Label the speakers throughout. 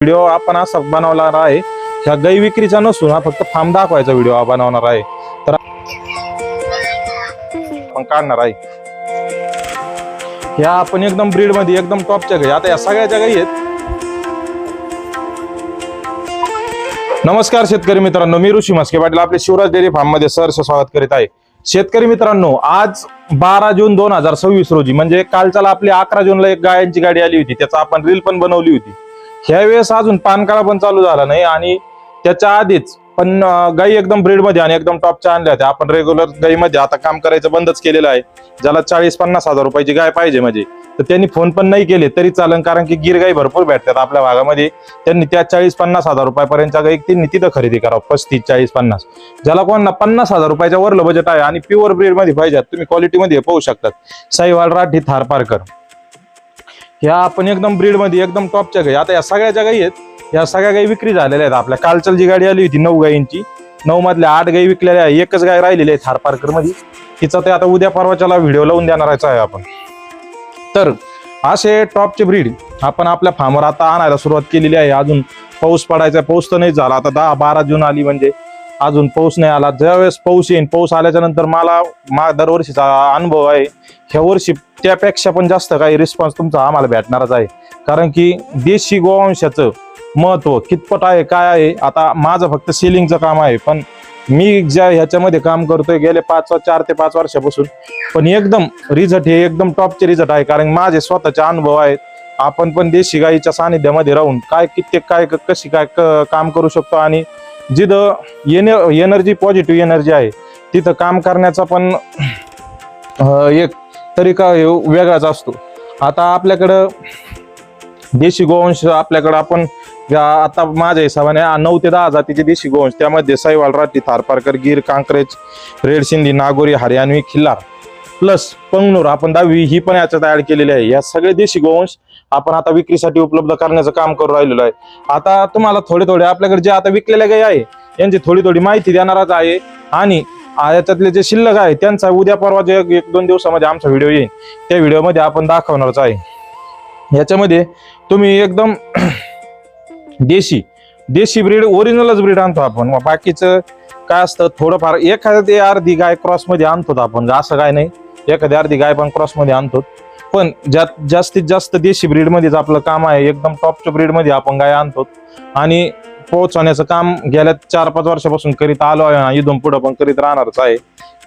Speaker 1: Video आपण असा बनवणार आहे, ह्या गाई विक्रीचा नसून हा फक्त फार्म दाखवायचा व्हिडिओ हा बनवणार आहे. तर आपण काढणार आहे ह्या आपण एकदम ब्रीड मध्ये एकदम टॉपच्या गाई. आता या सगळ्याच्या गाई आहेत. नमस्कार शेतकरी मित्रांनो, मी ऋषी मस्के पाटील आपले शिवराज डेअरी फार्म मध्ये सहर्ष स्वागत करीत आहे. शेतकरी मित्रांनो, आज 12 जून 2026 रोजी म्हणजे कालच्याला आपली 11 जूनला एक गायांची गाडी आली होती, त्याचा आपण रील पण बनवली होती. ह्या वेळेस अजून पानकाळा पण चालू झाला नाही आणि त्याच्या आधीच पण गाई एकदम ब्रीड मध्ये आणि एकदम टॉपच्या आणल्या होत्या. आपण रेग्युलर गाईमध्ये आता काम करायचं बंदच केलेलं आहे. ज्याला 40-50 हजार रुपयाची गाय पाहिजे म्हणजे तर त्यांनी फोन पण नाही केले तरी चालेल, कारण की गिर गाई भरपूर भेटतात आपल्या भागामध्ये. त्यांनी त्या 40-50 हजार रुपयापर्यंतच्या गाई त्यांनी तिथं खरेदी करावं. 35-40-50 ज्याला कोणाला 50 हजार रुपयाच्या वरलं बजेट आहे आणि प्युअर ब्रीड मध्ये पाहिजे, तुम्ही क्वालिटी मध्ये पाहू शकतात. साहिवाल, राठी, थारपारकर ह्या आपण एकदम ब्रीड मध्ये एकदम टॉपच्या गाई. आता या सगळ्याच्या गाई आहेत. या सगळ्या गाई विक्री झालेल्या आहेत. आपल्या कालच्या जी गाडी आली होती 9 गायींची, 9 मधल्या 8 गाई विकलेल्या आहे. एकच गाय राहिलेली आहे थारपारकर मध्ये. तिचा ते आता उद्या परवाच्याला व्हिडिओ लावून देणारच आहे आपण. तर असे टॉपचे ब्रीड आपण आपल्या फार्मवर आता आणायला सुरुवात केलेली आहे. अजून पाऊस पडायचा, पाऊस तर नाही झाला. आता 10-12 जून आली म्हणजे अजून पाऊस नाही आला. ज्यावेळेस पाऊस येईल, पाऊस आल्याच्या नंतर मला दरवर्षीचा अनुभव आहे, ह्या वर्षी त्यापेक्षा पण जास्त काही रिस्पॉन्स तुमचा आम्हाला भेटणारच आहे. कारण की देशी गोवंशाचं महत्व कितपत आहे काय आहे. आता माझं फक्त सेलिंगचं काम आहे, पण मी ज्या ह्याच्यामध्ये काम करतोय गेले 4 ते 5 वर्षापासून, पण एकदम रिझल्ट हे एकदम टॉपचे रिझल्ट आहे. कारण माझे स्वतःचे अनुभव आहेत. आपण पण देशी गाईच्या सानिध्यामध्ये राहून काय कशी काय काम करू शकतो आणि जिथं एनर्जी पॉझिटिव्ह एनर्जी आहे तिथं काम करण्याचा पण एक तरीका वेगळाच असतो. आता आपल्याकडं देशी गोवंश आपल्याकडं आपण आता माझ्या हिशोबाने 9 ते 10 जातीचे देशी गोवंश, त्यामध्ये साहिवाल, राठी, थारपारकर, गिर, कांक्रेज, रेड सिंधी, नागोरी, हरियाणवी, खिल्लार प्लस पंगनूर आपण 10वी ही पण याच्यात ऍड केलेली आहे. या सगळे देशी गोवंश आपण आता विक्रीसाठी उपलब्ध करण्याचं काम करून राहिलेलो आहे. आता तुम्हाला थोडे आपल्याकडे जे आता विकलेल्या गाई आहे यांची थोडी माहिती देणारच आहे आणि याच्यातले जे शिल्लक आहे त्यांचा उद्या परवा जे 1-2 दिवसामध्ये आमचा व्हिडिओ येईल त्या व्हिडिओमध्ये आपण दाखवणारच आहे. याच्यामध्ये तुम्ही एकदम देशी ब्रीड ओरिजिनलच ब्रीड आणतो आपण. बाकीचं काय असतं थोडंफार एखादी अर्धी गाय क्रॉस मध्ये आणतो आपण, असं काय नाही, एखादी अर्धी गाय पण क्रॉस मध्ये आणतो. पण जास्तीत जास्त देशी ब्रीड मध्येच आपलं काम आहे. एकदम टॉपच्या ब्रीड मध्ये आपण गाय आणतो आणि पोहोचवण्याचं काम गेल्या 4-5 वर्षापासून करीत आलो आहे. इथून पुढे पण करीत राहणारच आहे.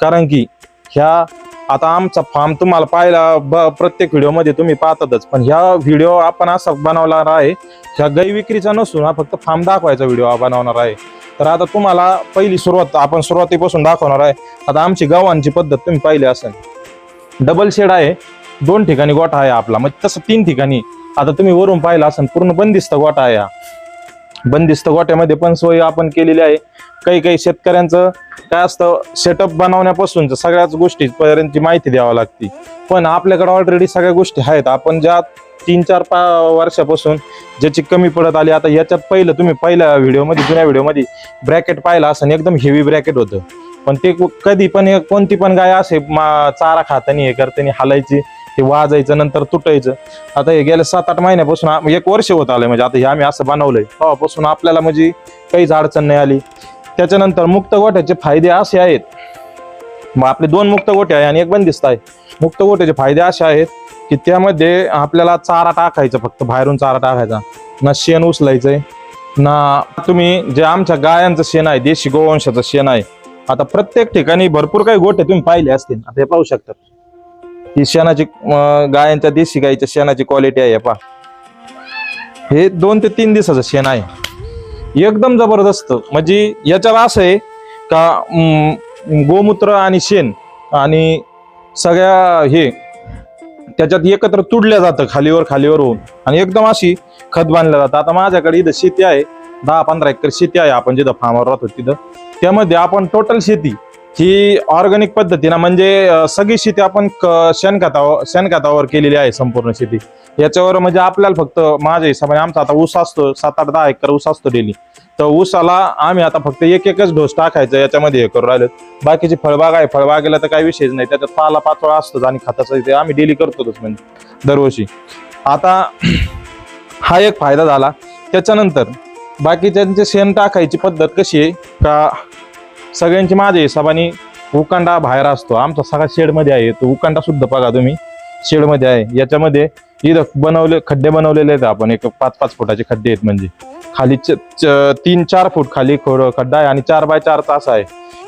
Speaker 1: कारण की ह्या आता आमचा फार्म तुम्हाला पाहिला प्रत्येक व्हिडिओ मध्ये तुम्ही पाहतातच, पण ह्या व्हिडिओ आपण असा बनवणार आहे, ह्या गाई विक्रीचा नसून हा फक्त फार्म दाखवायचा व्हिडिओ हा बनवणार आहे. तर आता तुम्हाला पहिली सुरुवात आपण सुरुवातीपासून दाखवणार आहे. आता आमची गावांची पद्धत तुम्ही पाहिली असेल, डबल शेड आहे, 2 ठिकाणी गोठा आहे आपला, म्हणजे तसं 3 ठिकाणी. आता तुम्ही वरून पाहिलं असेल पूर्ण बंदिस्त गोठा आहे. बंदिस्त गोठ्यामध्ये पण सोय आपण केलेली आहे. काही शेतकऱ्यांचं काय असतं, सेटअप बनवण्यापासून सगळ्याच गोष्टी पर्यंतची माहिती द्यावी लागते, पण आपल्याकडे ऑलरेडी सगळ्या गोष्टी आहेत. आपण ज्या 3-4 वर्षापासून ज्याची कमी पडत आली. आता याच्यात पहिलं तुम्ही पहिल्या व्हिडिओमध्ये जुन्या व्हिडिओमध्ये ब्रॅकेट पाहिला असं एकदम हेवी ब्रॅकेट होतं, पण ते कधी पण कोणती पण गाय असे चारा खातानी हे करतानी हालायची, ते वाजायचं नंतर तुटायचं. आता हे गेल्या 7-8 महिन्यापासून 1 वर्ष होत आलंय म्हणजे आता हे आम्ही असं बनवलंय तेव्हापासून आपल्याला म्हणजे काहीच अडचण नाही आली. त्याच्यानंतर मुक्त गोठ्याचे फायदे असे आहेत, मग आपले 2 मुक्त गोठे आहे आणि 1 बंदिस्त आहे. मुक्त गोठ्याचे फायदे असे आहेत की त्यामध्ये आपल्याला चारा टाकायचा, फक्त बाहेरून चारा टाकायचा, ना शेण उचलायचंय ना. तुम्ही जे आमच्या गायांचं शेण आहे, देशी गोवंशाचं शेण आहे, आता प्रत्येक ठिकाणी भरपूर काही गोठे तुम्ही पाहिले असतील. आता हे पाहू शकतात, ही शेणाची गायांच्या देशी गाईच्या शेणाची क्वालिटी आहे. पहा, हे 2 ते 3 दिवसाचं शेण आहे, एकदम जबरदस्त. म्हणजे याच्यावर असं आहे का गोमूत्र आणि शेण आणि सगळ्या हे त्याच्यात एकत्र तुडल्या जातं खालीवर होऊन आणि एकदम अशी खत बांधलं जातं. आता माझ्याकडे इथं शेती आहे, 10-15 एकर शेती आहे. आपण जिथं फार्मवर राहतो तिथं, त्यामध्ये आपण टोटल शेती ही ऑर्गॅनिक पद्धतीनं म्हणजे सगळी शेती आपण शेणखतावर केलेली आहे. संपूर्ण शेती याच्यावर म्हणजे आपल्याला फक्त माझ्या हिशोबाने आमचा आता ऊस असतो 7-8-10 एकर ऊस असतो डेली. तर ऊसाला आम्ही आता फक्त एकच डोस टाकायचा याच्यामध्ये हे करू राहिलो. बाकीची फळबाग आहे, फळबागेला तर काही विषयच नाही, त्याच्यात पाला पाचोळा असतोच आणि खताचं ते आम्ही डेली करतोच म्हणजे दरवर्षी. आता हा एक फायदा झाला त्याच्यानंतर बाकीच्यांचे शेण टाकायची पद्धत कशी आहे का, सगळ्यांची माझ्या हिशोबाने उकांडा बाहेर असतो, आमचा सगळा शेडमध्ये आहे, तो उकांडा सुद्धा बघा तुम्ही शेडमध्ये आहे. याच्यामध्ये इथं खड्डे बनवलेले आहेत आपण, एक 5-5 फुटाचे खड्डे आहेत, म्हणजे खाली 3-4 फूट खाली खड्डा आहे आणि 4 बाय 4 तास आहे.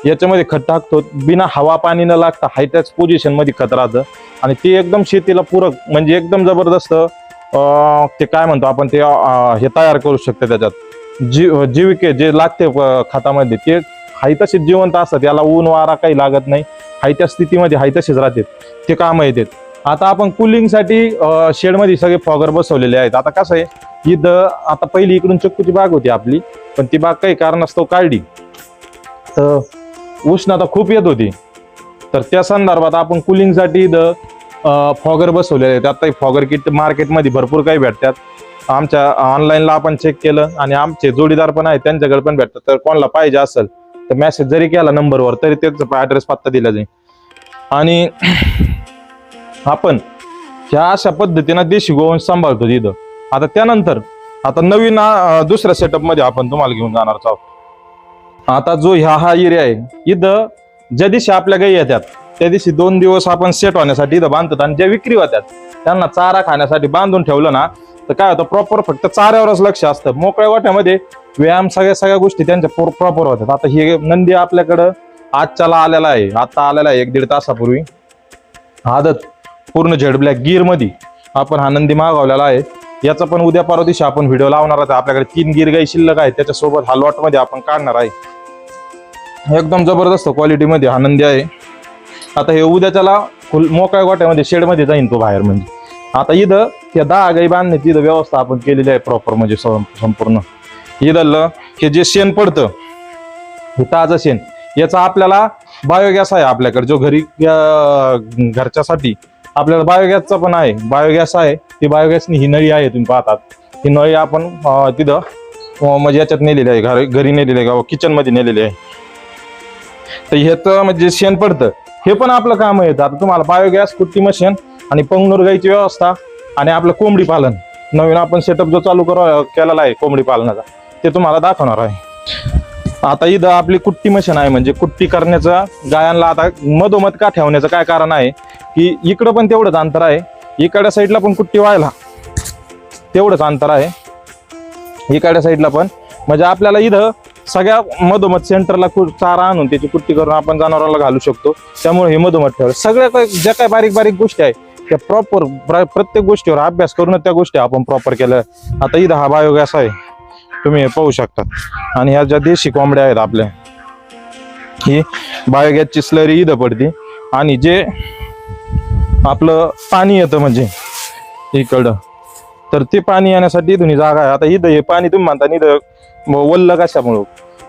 Speaker 1: याच्यामध्ये खत टाकतो, बिना हवा पाणी न लागता हाय त्याच पोझिशन मध्ये खत राहतं आणि ते एकदम शेतीला पूरक, म्हणजे एकदम जबरदस्त ते काय म्हणतो आपण ते हे तयार करू शकते. त्याच्यात जीविके जे लागते खतामध्ये ते हाय तसेच जिवंत असतात, याला ऊन वारा काही लागत नाही, हाय त्या स्थितीमध्ये हाय तसेच राहतात, ते काम येतात. आता आपण कूलिंगसाठी शेडमध्ये सगळे फॉगर बसवलेले आहेत. आता कसं आहे, इथं आता पहिली इकडून चिक्कूची बाग होती आपली, पण ती बाग काही कारणास्तव काढली, तर उष्णता खूप येत होती, तर त्या संदर्भात आपण कूलिंगसाठी इथं फॉगर बसवलेले आहेत. आता फॉगर किट मार्केटमध्ये भरपूर काही भेटतात, आमच्या ऑनलाईनला आपण चेक केलं आणि आमचे जोडीदार पण आहेत, त्यांच्याकडे पण भेटतात. तर कोणाला पाहिजे असेल तर मेसेज जरी केला नंबरवर तरी त्याचा ॲड्रेस पत्ता दिला जाईल. आणि आपण ह्या अशा पद्धतीनं देशी गोवंश सांभाळतो तिथं. आता त्यानंतर आता नवीन दुसऱ्या सेटअपमध्ये आपण तुम्हाला घेऊन जाणार आहोत. आता जो हा एरिया आहे, इथं ज्या दिवशी आपल्या गायी येतात त्या दिवशी 2 दिवस आपण सेट होण्यासाठी इथं बांधतात, आणि ज्या विक्री होतात त्यांना चारा खाण्यासाठी बांधून ठेवलं ना, तर काय होतं, प्रॉपर फक्त चाऱ्यावरच लक्ष असतं. मोकळ्या गोठ्यामध्ये व्यायाम सगळ्या गोष्टी त्यांच्या प्रॉपर होतात. आता हे नंदी आपल्याकडं आजच्याला आलेला आहे, आता आलेला आहे 1-1.5 तासापूर्वी, आदत पूर्ण झेड ब्लॅक गिर मध्ये आपण हा नंदी मागवलेला आहे. याचा पण उद्या परवा दिवशी आपण व्हिडिओ लावणार आहोत. आपल्याकडे 3 गिर गाई शिल्लक आहे, त्याच्यासोबत हा लॉट मध्ये आपण काढणार आहे. एकदम जबरदस्त क्वालिटी मध्ये हा नंदी आहे. आता हे उद्याच्याला मोकळ्या गोठ्यामध्ये शेडमध्ये जाईन तो बाहेर. म्हणजे आता इथं त्या 10 गाई बांधण्याची इथं व्यवस्था आपण केलेली आहे प्रॉपर, म्हणजे संपूर्ण. इथलं हे जे शेण पडतं, हे ताजं शेण, याचा आपल्याला बायोगॅस आहे आपल्याकडे, जो घरच्यासाठी आपल्याला बायोगॅसचा पण आहे. बायोगॅस आहे, ती बायोगॅसनी ही नळी आहे, तुम्ही पाहतात ही नळी आपण तिथं म्हणजे याच्यात नेलेली आहे, घरी नेलेली आहे, किचन मध्ये नेलेली आहे. तर ह्याचं म्हणजे शेण पडतं, हे पण आपलं काम आहे. आता तुम्हाला बायोगॅस, कुट्टी मशीन आणि पंगनूर गाईची व्यवस्था आणि आपलं कोंबडी पालन नवीन आपण सेटअप जो चालू केलेला आहे कोंबडी पालनाचा, ते तुम्हाला दाखवणार आहे. आता इथं आपली कुट्टी मशीन आहे, म्हणजे कुट्टी करण्याचं गायांना. आता मधोमध का ठेवण्याचं काय कारण आहे की इकडं पण तेवढंच अंतर आहे, इकडच्या साईडला पण कुट्टी व्हायला तेवढंच अंतर आहे, इकडच्या साईडला पण, म्हणजे आपल्याला इथं सगळ्या मधोमध सेंटरला चारा आणून त्याची कुट्टी करून आपण जनावराला घालू शकतो. त्यामुळे हे मधोमध ठेवलं. सगळ्या ज्या काही बारीक बारीक गोष्टी आहेत त्या प्रॉपर प्रत्येक गोष्टीवर अभ्यास करून त्या गोष्टी आपण प्रॉपर केल्या. आता इथं हा बायोगॅस आहे, तुम्ही पाहू शकता. आणि ह्या ज्या देशी कोंबड्या आहेत आपल्या, ही बायोगॅसची स्लरी इथं पडते. आणि जे आपलं पाणी येतं म्हणजे इकडं, तर ते पाणी येण्यासाठी इथून जागा आहे. आता इथं हे पाणी तुम्ही म्हणता इथं वल्ल कशामुळं,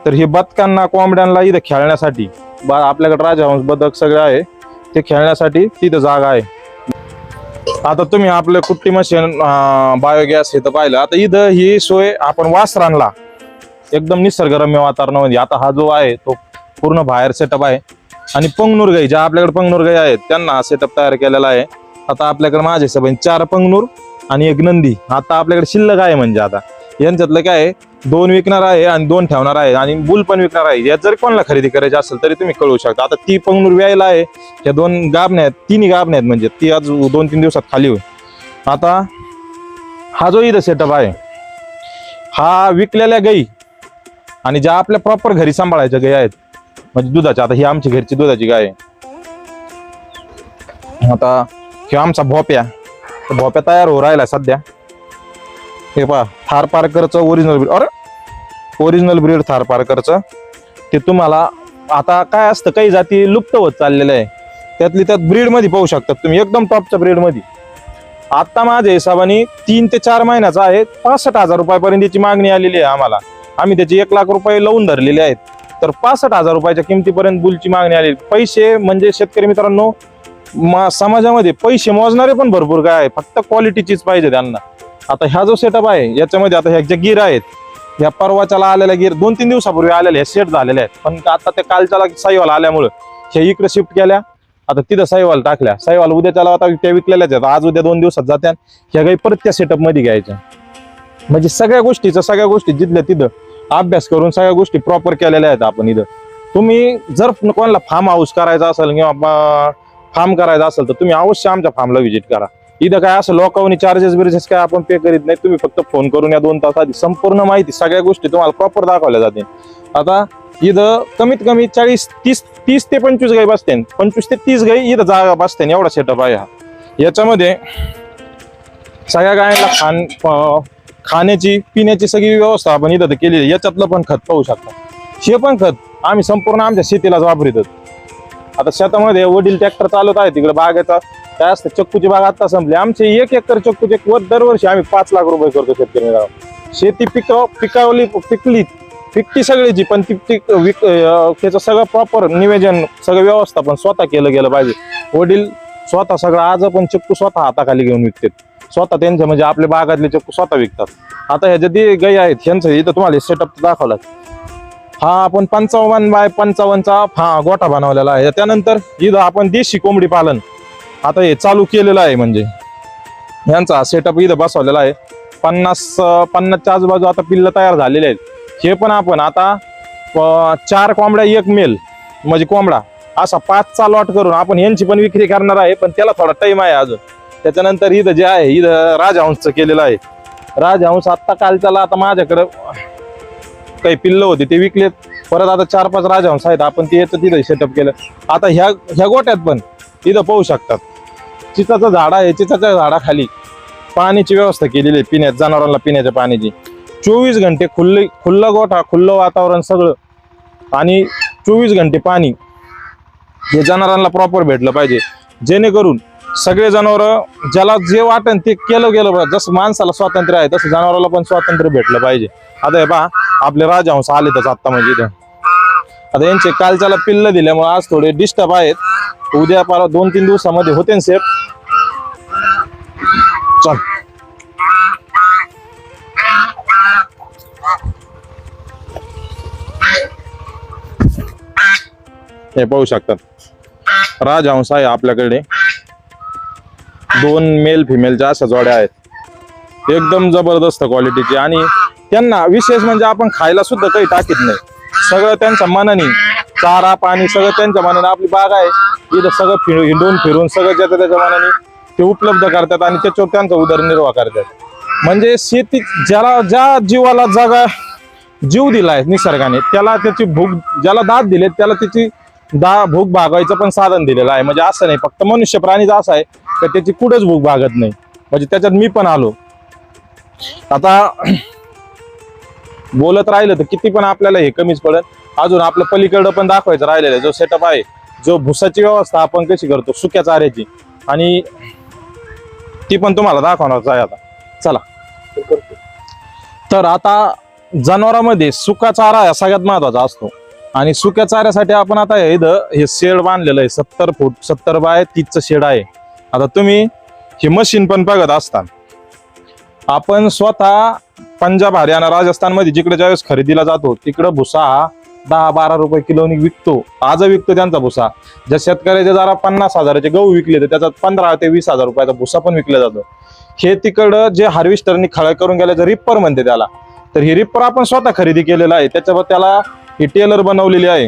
Speaker 1: तर हे बदकांना कोंबड्यांना इथं खेळण्यासाठी, आपल्याकडे राजहंस बदक सगळं आहे, ते खेळण्यासाठी तिथं जागा आहे. आता तुम्ही आपलं कुट्टी मशीन, बायोगॅस हे तर पाहिलं. आता इथं ही सोय आपण वासरांना एकदम निसर्गरम्य वातावरणामध्ये, आता हा जो आहे तो पूर्ण बाहेर सेटअप आहे. आणि पंगनूर गाई, ज्या आपल्याकडे पंगनूर गाई आहेत त्यांना हा सेटअप तयार केलेला आहे. आता आपल्याकडे माझ्या हिशोबाने 4 पंगनूर आणि 1 नंदी आता आपल्याकडे शिल्लक आहे. म्हणजे आता यांच्यातलं काय आहे, 2 विकणार आहे आणि 2 ठेवणार आहे, आणि बुल पण विकणार आहे. यात जर कोणाला खरेदी करायची असेल तरी तुम्ही कळवू शकता. आता ती पंगनूर व्यायला आहे, या 2 गाभण्या आहेत, 3 गाभण्या आहेत, म्हणजे ती आज 2-3 दिवसात खाली होईल. आता हा जो इथं सेटअप आहे, हा विकलेल्या गाई आणि ज्या आपल्या प्रॉपर घरी सांभाळायच्या गाई आहेत, म्हणजे दुधाच्या. आता ही आमची घरची दुधाची गाय आहे. आता हे आमचा भोप्या तयार हो राहिला सध्या. हे पहा, थार पारकरचं ओरिजिनल ब्रीड, अरे ओरिजिनल ब्रीड थार पारकरचं. ते तुम्हाला आता काय असतं, काही जाती लुप्त होत चाललेल्या आहे, त्यातली त्यात ब्रीड मध्ये पाहू शकतात तुम्ही, एकदम टॉपच्या ब्रीड मध्ये. आता माझ्या हिशोबाने 3 ते 4 महिन्याचा आहे, 65,000 रुपयापर्यंतची मागणी आलेली आहे आम्हाला. आम्ही त्याचे 1 लाख रुपये लावून धरलेले आहेत, तर 65,000 रुपयाच्या किमतीपर्यंत बुलची मागणी आलेली. पैसे म्हणजे शेतकरी मित्रांनो, समाजामध्ये पैसे मोजणारे पण भरपूर काय आहे, फक्त क्वालिटीचीच पाहिजे त्यांना. आता ह्या जो सेटअप आहे याच्यामध्ये आता ह्या ज्या गिर आहेत, ह्या परवाच्याला आलेल्या गिर 2-3 दिवसापूर्वी आलेल्या सेट झालेल्या आहेत, पण आता त्या कालच्याला साईवाल आल्यामुळं ह्या इकडे शिफ्ट केल्या. आता तिथं साईवाल टाकल्या, साईवाल उद्याच्याला आता त्या विकलेल्याच आहेत, आज उद्या 2 दिवसात जात्या. ह्या काही परत त्या सेटअप मध्ये घ्यायच्या. म्हणजे सगळ्या गोष्टी जिथल्या तिथं अभ्यास करून सगळ्या गोष्टी प्रॉपर केलेल्या आहेत आपण इथं. तुम्ही जर कोणाला फार्म हाऊस करायचा असेल किंवा फार्म करायचा असेल तर तुम्ही अवश्य आमच्या फार्मला व्हिजिट करा. इथं काय असं लोकांनी चार्जेस काय आपण पे करीत नाही. तुम्ही फक्त फोन करून या 2 तास आधी संपूर्ण माहिती सगळ्या गोष्टी तुम्हाला प्रॉपर दाखवल्या जातील. आता इथं कमीत कमी 30 ते 25 गाई बसते, 25 ते 30 गाई इथं जागा बसते. एवढा सेटअप आहे हा. याच्यामध्ये सगळ्या गायांना खाण्याची पिण्याची सगळी व्यवस्था आपण इथं केलेली आहे. याच्यातलं पण खत पाहू शकता. हे पण खत आम्ही संपूर्ण आमच्या शेतीलाच वापरतो. आता शेतामध्ये वडील ट्रॅक्टर चालवत आहे, तिकडे बागेचा काय असतं, चक्कूची बाग आता संपली. आमचे 1 एकर चक्कूचे दरवर्षी आम्ही 5 लाख रुपये करतो शेतकरी मिळावा. शेती पिकती सगळ्याची, पण त्याचं सगळं प्रॉपर नियोजन सगळं व्यवस्थापन स्वतः केलं पाहिजे. वडील स्वतः सगळं आज पण चक्कू स्वतः हाताखाली घेऊन विकतात. स्वतः त्यांचं म्हणजे आपल्या बागातले चक्कू स्वतः विकतात. आता ह्या जे गाई आहेत ह्यांचं इथं तुम्हाला सेटअप दाखवला. हा आपण 55 बाय 55चा गोठा बनवलेला आहे. त्यानंतर इथं आपण देशी कोंबडी पालन आता हे चालू केलेलं आहे. म्हणजे यांचा सेटअप इथं बसवलेला आहे. 50च्या आजूबाजू आता पिल्ल तयार झालेले आहेत. हे पण आपण आता 4 कोंबड्या 1 मेल म्हणजे कोंबडा असा 5चा लॉट करून आपण यांची पण विक्री करणार आहे. पण त्याला थोडा टाइम आहे अजून. त्याच्यानंतर इथं जे आहे इथं राजहंसचं केलेलं आहे. राजहंस आत्ता कालच्याला आता माझ्याकडं काही पिल्ल होते ते विकलेत. परत आता 4-5 राजहंस आहेत. आपण ते याचं तिथं सेटअप केलं. आता ह्या गोट्यात पण इथं पाहू शकतात चिचाचं झाड आहे. चिचाच्या झाडाखाली पाण्याची व्यवस्था केलेली आहे. जनावरांना पिण्याच्या पाण्याची 24 घंटे खुल्ला गोठा, खुल्लं वातावरण सगळं आणि 24 घंटे पाणी हे जनावरांना प्रॉपर भेटलं पाहिजे. जेणेकरून सगळे जनावर ज्याला जे वाटेल ते केलं पाहिजे. जसं माणसाला स्वातंत्र्य आहे तसं जनावराला पण स्वातंत्र्य भेटलं पाहिजे. आता हे पहा आपले राजहंस आलेतच आत्ता म्हणजे इथं. आता यांचे कालच्याला पिल्ल दिल्यामुळे आज थोडे डिस्टर्ब आहेत. उद्या 2-3 दिवसामध्ये होते सेफ. चल हे पाहू शकतात राजहंस आहे आपल्याकडे. 2 मेल फिमेलच्या अशा जोड्या आहेत. एकदम जबरदस्त क्वालिटीची. आणि त्यांना विशेष म्हणजे आपण खायला सुद्धा काही टाकीत नाही. सगळं त्यांच्या मनाने चारा पाणी सगळं त्यांच्या मनाने. आपली बाग आहे इथं सगळं हिंडून फिरून सगळं ज्याच्या त्याच्या मनाने ते उपलब्ध करतात आणि त्याच्यावर त्यांचा उदरनिर्वाह करतात. म्हणजे शेती ज्या जीवाला जीव दिलाय निसर्गाने त्याला त्याची भूक, ज्याला दात दिले त्याला त्याची भूक भागवायचं पण साधन दिलेलं आहे. म्हणजे असं नाही फक्त मनुष्य प्राणीचा असं आहे तर त्याची कुठेच भूक भागत नाही. म्हणजे त्याच्यात मी पण आलो. आता बोलत राहिलं तर किती पण आपल्याला हे कमीच पडेल. अजून आपलं पलीकडं पण दाखवायचं राहिलेलं आहे. जो सेटअप आहे, जो भुसाची व्यवस्था आपण कशी करतो सुक्या चाऱ्याची, आणि ती पण तुम्हाला दाखवणार आहे आता. चला. तर आता जनावरांमध्ये सुका चारा हा सगळ्यात महत्वाचा असतो. आणि सुक्या चाऱ्यासाठी आपण आता इथं हे शेड बांधलेलं आहे. 70 फूट 70 बाय 30चं शेड आहे. आता तुम्ही हे मशीन पण बघत असता. आपण स्वतः पंजाब हरियाणा राजस्थान मध्ये जिकडे ज्यावेळेस खरेदीला जातो तिकडं भुसा हा 10-12 रुपये किलोनी विकतो. आज विकतो त्यांचा भुसा. ज्या शेतकऱ्याचे जरा 50,000चे गहू विकले तर त्याच्यात 15 ते 20,000 रुपयाचा भुसा पण विकला जातो. हे तिकडं जे हार्वेस्टरनी खळ करून गेल्याचं रिप्पर म्हणते त्याला. तर हे रिप्पर आपण स्वतः खरेदी केलेलं आहे. त्याच्यावर त्याला ही टेलर बनवलेली आहे.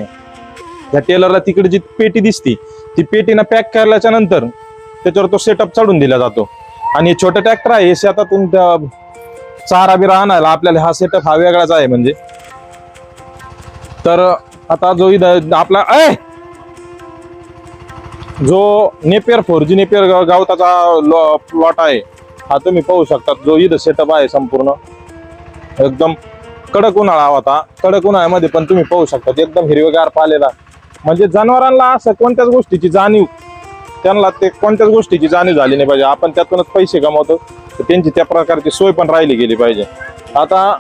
Speaker 1: त्या टेलरला तिकडे जी पेटी दिसती ती पेटीनं पॅक केल्याच्या नंतर त्याच्यावर तो सेटअप चढून दिला जातो. आणि छोटं ट्रॅक्टर आहे शेतातून त्या चारा बिरा आणायला आपल्याला हा सेटअप हा वेगळाच आहे. म्हणजे तर आता जो इथं आपला जो नेपियर 4G नेपियर गावताचा प्लॉट आहे हा तुम्ही पाहू शकता. जो इथं सेटअप आहे संपूर्ण एकदम कडक उन्हाळा होता. कडक उन्हाळ्यामध्ये पण तुम्ही पाहू शकता एकदम हिरवेगार पालेला. म्हणजे जनावरांना असं कोणत्याच गोष्टीची जाणीव, त्यांना ते कोणत्याच गोष्टीची जाणीव झाली नाही पाहिजे. आपण त्यातूनच पैसे कमवतो तर त्यांची त्या प्रकारची सोय पण राहिली गेली पाहिजे. आता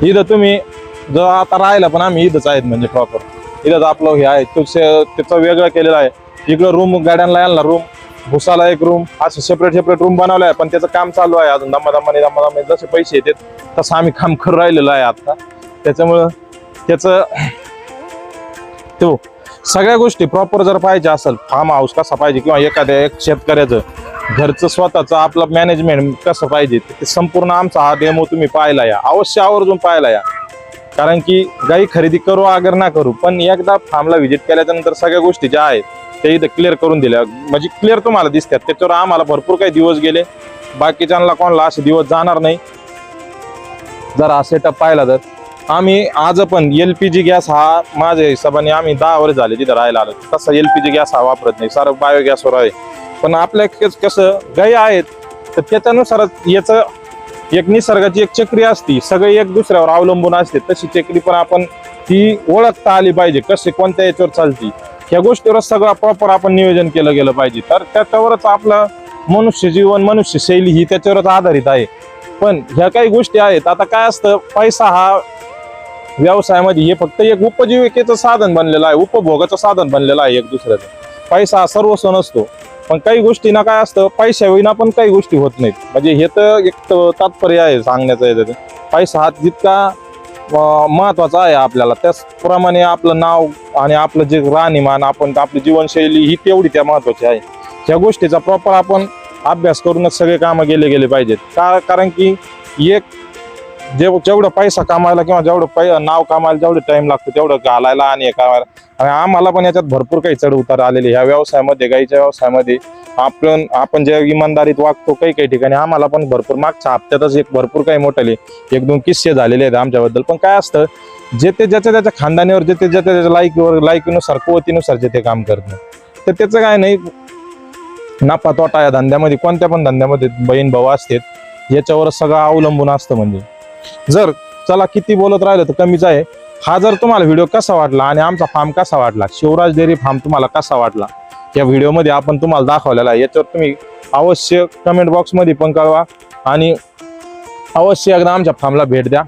Speaker 1: इथं तुम्ही जो आता राहिला पण आम्ही इथंच आहेत. म्हणजे प्रॉपर इथंच आपलं हे आहे त्याचं वेगळं केलेलं आहे. इकडं रूम गाड्यांना यायला रूम, भुसाला एक रूम, असं सेपरेट रूम बनवलं आहे. पण त्याचं काम चालू आहे अजून दमादमाने जसे पैसे येतात तसं आम्ही काम करून राहिलेलो आहे आता. त्याच्यामुळं त्याचं सगळ्या गोष्टी प्रॉपर जर पाहिजे असेल फार्म हाऊस कसा पाहिजे किंवा एखाद्या शेतकऱ्याचं घरचं स्वतःचं आपलं मॅनेजमेंट कसं पाहिजे ते संपूर्ण आमचा हा डेमो तुम्ही पाहायला या, अवश्य आवर्जून पाहायला या. कारण की गाई खरेदी करू अगर ना करू, पण एकदा फार्मला व्हिजिट केल्याच्या नंतर सगळ्या गोष्टी ज्या आहेत ते इथं क्लिअर करून दिल्या, म्हणजे क्लिअर तुम्हाला दिसतात. त्याच्यावर आम्हाला भरपूर काही दिवस गेले, बाकीच्यांना कोणाला असे दिवस जाणार नाही. जर हा सेटअप पाहिला तर आम्ही आज पण LPG गॅस हा माझ्या हिशोबाने आम्ही 10 वर्ष झाले तिथं राहायला आलो, तसा LPG गॅस हा वापरत नाही, सारं बायोगॅसवर आहे. पण आपल्या कसं गाई आहेत तर त्याच्यानुसार याचं एक निसर्गाची एक चक्री असती, सगळे एक दुसऱ्यावर अवलंबून असते, तशी चक्री पण आपण ती ओळखता आली पाहिजे, कसे कोणत्या याच्यावर चालती. ह्या गोष्टीवर सगळं प्रॉपर आपण नियोजन केलं गेलं पाहिजे. तर त्याच्यावरच आपलं मनुष्य जीवन, मनुष्य शैली ही त्याच्यावरच आधारित आहे. पण ह्या काही गोष्टी आहेत. आता काय असतं, पैसा हा व्यवसायामध्ये हे फक्त एक उपजीविकेचं साधन बनलेलं आहे, उपभोगाचं साधन बनलेलं आहे एक दुसऱ्याचं. पैसा हा सर्वस्व नसतो. पण काही गोष्टींना काय असतं, पैशाविना पण काही गोष्टी होत नाहीत. म्हणजे हे तर एक तात्पर्य आहे सांगण्याचं याचं. पैसा हा जितका महत्वाचा आहे आपल्याला, त्याचप्रमाणे आपलं नाव आणि आपलं जे राहणीमान, आपण आपली जीवनशैली ही तेवढी त्या महत्वाची आहे. ह्या गोष्टीचा प्रॉपर आपण अभ्यास करूनच सगळे कामं गेले पाहिजेत. कारण की एक जेवढं पैसा कमायला किंवा जेवढं नाव कमायला जेवढं टाइम लागतो तेवढं घालायला आणि हे करायला. आणि आम्हाला पण याच्यात भरपूर काही चढ उतार आलेले ह्या व्यवसायामध्ये, गाईच्या व्यवसायामध्ये. आपण जे इमानदारीत वागतो काही ठिकाणी आम्हाला पण भरपूर मागच्या हप्त्यातच एक भरपूर काही मोठाले 1-2 किस्से झालेले आहेत आमच्याबद्दल. पण काय असतं, जे ते ज्याच्या त्याच्या खानदानीवर, जे ते ज्याच्या त्याच्या लायकीनुसार कुवतीनुसार जे ते काम करतं, तर त्याचं काय नाही, नफा तोटा या धंद्यामध्ये, कोणत्या पण धंद्यामध्ये बहीण भाऊ असतात, याच्यावरच सगळं अवलंबून असतं. म्हणजे जर चला किती बोलत राहिलं तर कमीच आहे. हा जर तुम्हाला व्हिडिओ कसा वाटला आणि आमचा फार्म कसा वाटला, शिवराज डेअरी फार्म तुम्हाला कसा वाटला, या व्हिडिओमध्ये आपण तुम्हाला दाखवलेला आहे. याच्यावर तुम्ही अवश्य कमेंट बॉक्समध्ये पण कळवा आणि अवश्य एकदा आमच्या फार्मला भेट द्या.